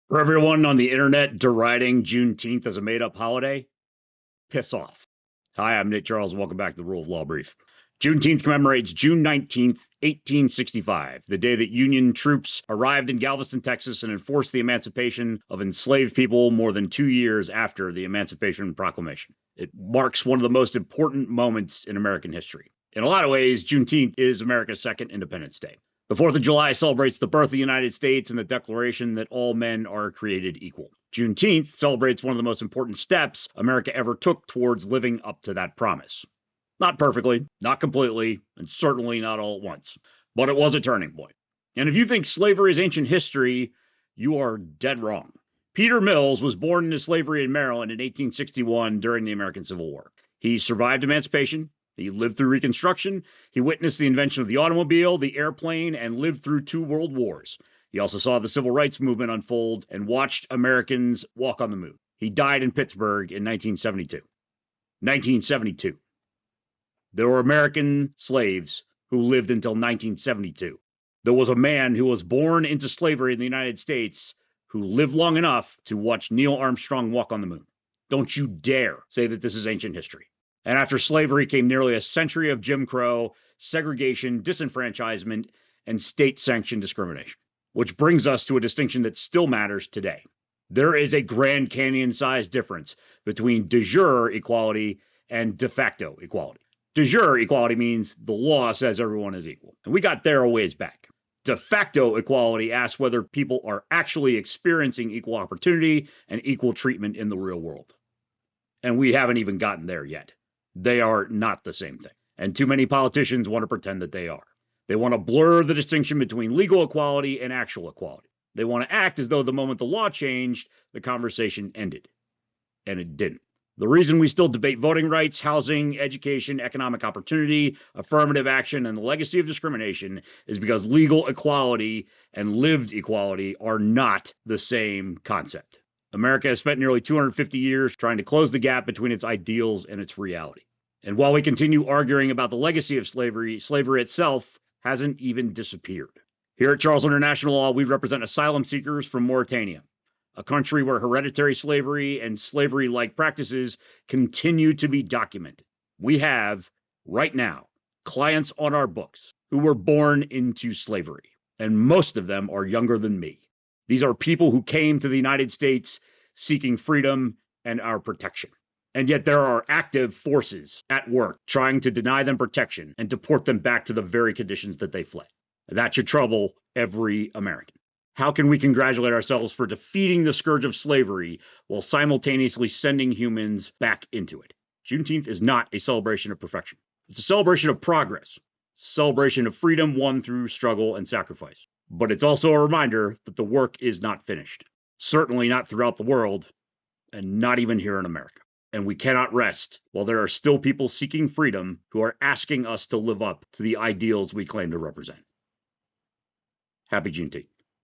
For everyone on the internet deriding Juneteenth as a made-up holiday, piss off. Hi, I'm Nick Charles, and welcome back to the Rule of Law Brief. Juneteenth commemorates June 19th, 1865, the day that Union troops arrived in Galveston, Texas, and enforced the emancipation of enslaved people more than 2 years after the Emancipation Proclamation. It marks one of the most important moments in American history. In a lot of ways, Juneteenth is America's second Independence Day. The 4th of July celebrates the birth of the United States and the declaration that all men are created equal. Juneteenth celebrates one of the most important steps America ever took towards living up to that promise. Not perfectly, not completely, and certainly not all at once, but it was a turning point. And if you think slavery is ancient history, you are dead wrong. Peter Mills was born into slavery in Maryland in 1861 during the American Civil War. He survived emancipation. He lived through Reconstruction. He witnessed the invention of the automobile, the airplane, and lived through 2 world wars. He also saw the civil rights movement unfold and watched Americans walk on the moon. He died in Pittsburgh in 1972. 1972. There were American slaves who lived until 1972. There was a man who was born into slavery in the United States who lived long enough to watch Neil Armstrong walk on the moon. Don't you dare say that this is ancient history. And after slavery came nearly a century of Jim Crow, segregation, disenfranchisement, and state-sanctioned discrimination. Which brings us to a distinction that still matters today. There is a Grand Canyon-sized difference between de jure equality and de facto equality. De jure equality means the law says everyone is equal. And we got there a ways back. De facto equality asks whether people are actually experiencing equal opportunity and equal treatment in the real world. And we haven't even gotten there yet. They are not the same thing. And too many politicians want to pretend that they are. They want to blur the distinction between legal equality and actual equality. They want to act as though the moment the law changed, the conversation ended. And it didn't. The reason we still debate voting rights, housing, education, economic opportunity, affirmative action, and the legacy of discrimination is because legal equality and lived equality are not the same concept. America has spent nearly 250 years trying to close the gap between its ideals and its reality. And while we continue arguing about the legacy of slavery, slavery itself hasn't even disappeared. Here at Charles International Law, we represent asylum seekers from Mauritania, a country where hereditary slavery and slavery-like practices continue to be documented. We have, right now, clients on our books who were born into slavery, and most of them are younger than me. These are people who came to the United States seeking freedom and our protection. And yet there are active forces at work trying to deny them protection and deport them back to the very conditions that they fled. That should trouble every American. How can we congratulate ourselves for defeating the scourge of slavery while simultaneously sending humans back into it? Juneteenth is not a celebration of perfection. It's a celebration of progress, a celebration of freedom won through struggle and sacrifice. But it's also a reminder that the work is not finished. Certainly not throughout the world, and not even here in America. And we cannot rest while there are still people seeking freedom who are asking us to live up to the ideals we claim to represent. Happy Juneteenth.